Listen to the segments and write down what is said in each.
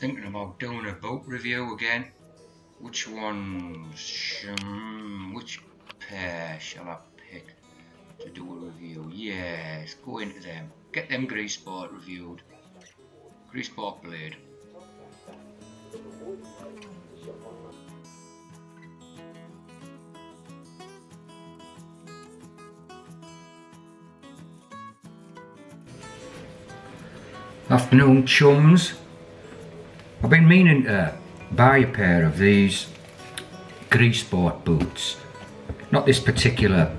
thinking about doing a boat review again. Which ones, which pair shall I pick to do a review? Yes, go into them. Get them Grisport reviewed. Grisport Blade. Afternoon, chums. I've been meaning to buy a pair of these Grisport boots. Not this particular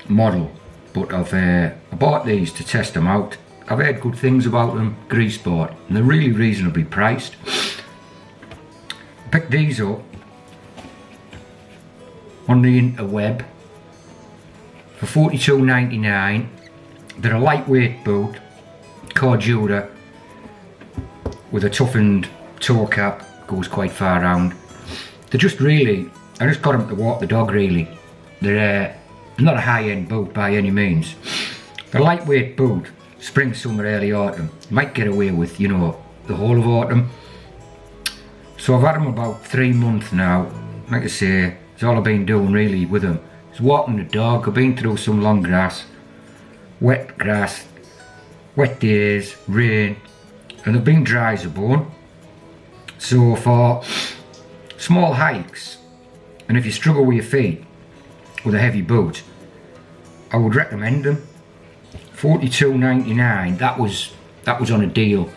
model, but I bought these to test them out. I've heard good things about them, Grisport, and they're really reasonably priced. I picked these up on the interweb for $42.99. They're a lightweight boot, Cordura, with a toughened toe cap, goes quite far round. They're just really, I just got them to walk the dog really. They're not a high-end boot by any means. They're a lightweight boot, spring, summer, early autumn. You might get away with, you know, the whole of autumn. So I've had them about 3 months now. Like I say, it's all I've been doing really with them. It's walking the dog. I've been through some long grass, wet days, rain, and they've been dry as a bone. So for small hikes, and if you struggle with your feet with a heavy boot, I would recommend them. $42.99. That was on a deal.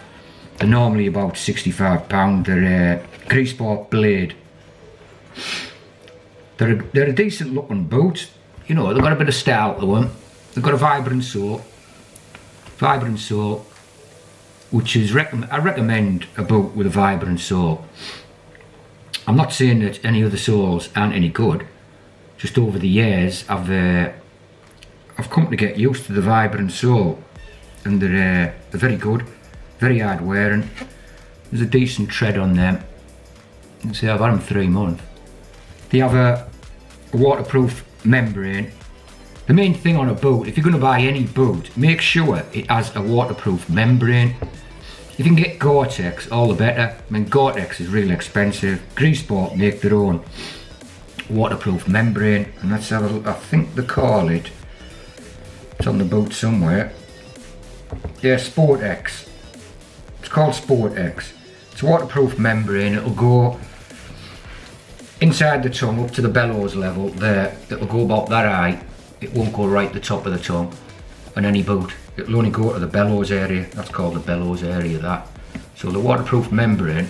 They're normally about £65. They're Grisport Blade. They're a decent looking boot. You know, they've got a bit of style to them. They've got a vibrant sole, which is I recommend a boot with a vibrant sole. I'm not saying that any other soles aren't any good. Just over the years, I've come to get used to the vibrant sole, and they're very good, very hard wearing. There's a decent tread on them. You can see I've had them 3 months. They have a waterproof membrane. The main thing on a boot, if you're going to buy any boot, make sure it has a waterproof membrane. If you can get Gore-Tex, all the better. I mean, Gore-Tex is really expensive. Grisport make their own waterproof membrane, and let's have a look. I think they call it, it's on the boot somewhere. Yeah, Sport-X. It's called Sport-X. It's a waterproof membrane. It'll go inside the tongue up to the bellows level there. It'll go about that high. It won't go right the top of the tongue on any boot. It'll only go to the bellows area. That's called the bellows area, that. So the waterproof membrane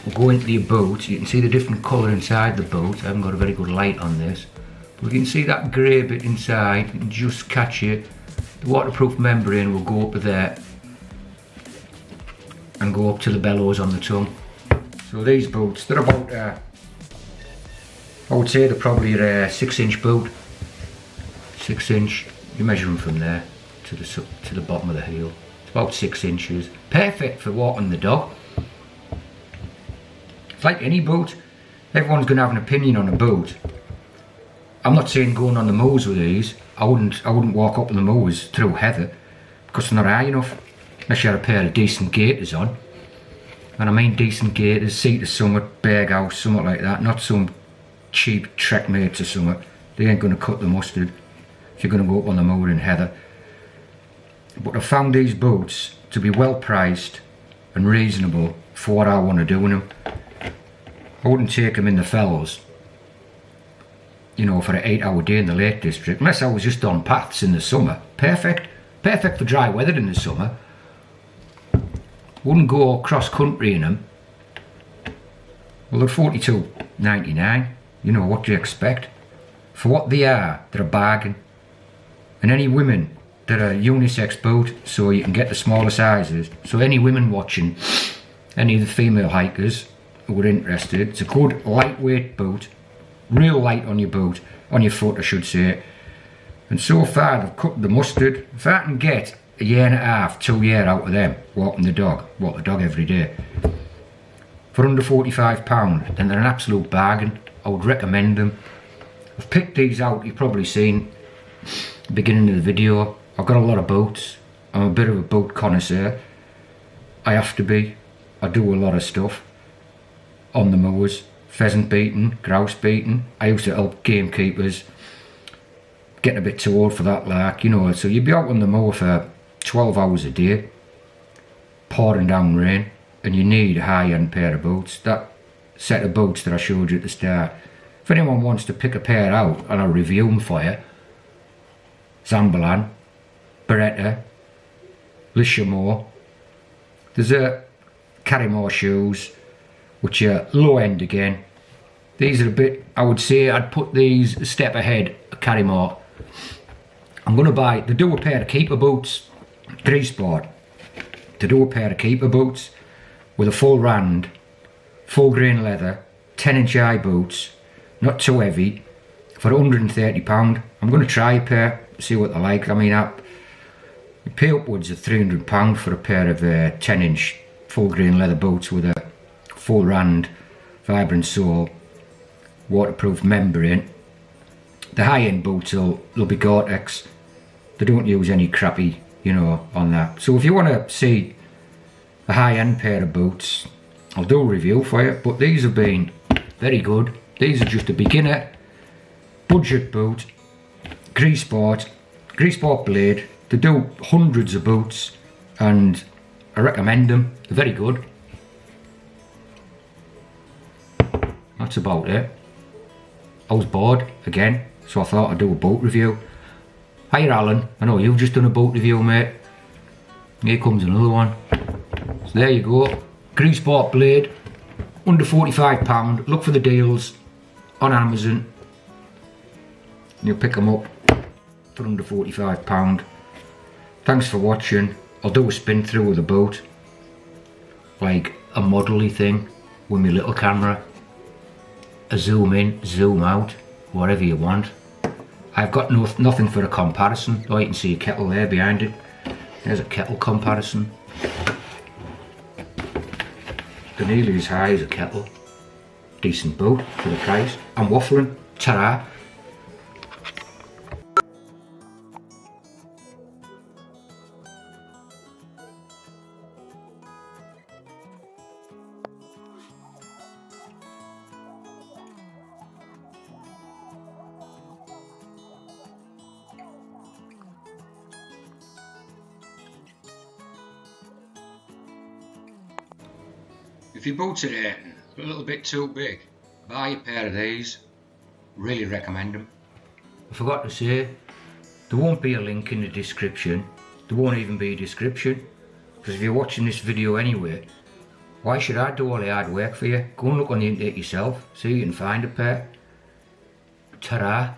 will go into your boot. You can see the different colour inside the boot. I haven't got a very good light on this, but you can see that grey bit inside. You can just catch it. The waterproof membrane will go up there and go up to the bellows on the tongue. So these boots, they're about I would say they're probably a 6-inch boot. 6 inch, you measure them from there to the bottom of the heel. It's about 6 inches. Perfect for walking the dog. It's like any boot. Everyone's going to have an opinion on a boot. I'm not saying going on the moors with these. I wouldn't walk up on the moors through heather, because they're not high enough. Unless you had a pair of decent gaiters on. And I mean decent gaiters, Sea to Summit, Berghouse, something like that. Not some cheap Trek mates or something. They ain't going to cut the mustard if you're going to go up on the moor in heather. But I found these boots to be well priced and reasonable for what I want to do in them. I wouldn't take them in the fells, you know, for an 8-hour day in the Lake District, unless I was just on paths in the summer. Perfect for dry weather in the summer. Wouldn't go cross country in them. Well, they're $42.99. You know, what do you expect? For what they are, they're a bargain. And any women, they're a unisex boot, so you can get the smaller sizes. So any women watching, any of the female hikers who are interested, it's a good lightweight boot, real light on your boot, on your foot I should say. And so far they've cut the mustard. If I can get a year and a half, 2 years out of them, walk the dog every day, for under £45, then they're an absolute bargain. I would recommend them. I've picked these out, you've probably seen the beginning of the video. I've got a lot of boots. I'm a bit of a boot connoisseur. I have to be. I do a lot of stuff on the mowers, pheasant beating, grouse beating. I used to help gamekeepers, getting a bit too old for that, like, you know. So you'd be out on the mower for 12 hours a day, pouring down rain, and you need a high-end pair of boots. That set of boots that I showed you at the start, if anyone wants to pick a pair out and I'll review them for you, Zambalan, Beretta, Lishimore. There's a Carrymore shoes, which are low end again. These are a bit, I would say I'd put these a step ahead of Carrymore. I'm going to buy, they do a pair of keeper boots, Grisport. They do a pair of keeper boots with a full rand, full grain leather, 10-inch high boots, not too heavy, for £130. I'm going to try a pair, see what they're like. I mean, I pay upwards of £300 for a pair of 10-inch full grain leather boots with a full rand, vibrant sole, waterproof membrane. The high-end boots they'll be Gore-Tex. They don't use any crappy, you know, on that. So if you want to see a high-end pair of boots, I'll do a review for you. But these have been very good. These are just a beginner budget boot, Grisport Blade. They do hundreds of boots and I recommend them. They're very good. That's about it. I was bored again, so I thought I'd do a boat review. Hiya Alan, I know you've just done a boat review, mate. Here comes another one. So there you go, Grisport Blade, under £45. Look for the deals on Amazon. You'll pick them up for under £45. Thanks for watching. I'll do a spin through with the boat, like a model-y thing with my little camera. A zoom in, zoom out, whatever you want. I've got nothing for a comparison. Oh, you can see a kettle there behind it. There's a kettle comparison. They're nearly as high as a kettle. Decent boat for the price. I'm waffling. Ta-ra. If your boots are hurting, a little bit too big, buy a pair of these. Really recommend them. I forgot to say, there won't be a link in the description. There won't even be a description. Because if you're watching this video anyway, why should I do all the hard work for you? Go and look on the internet yourself, see if you can find a pair. Ta-ra.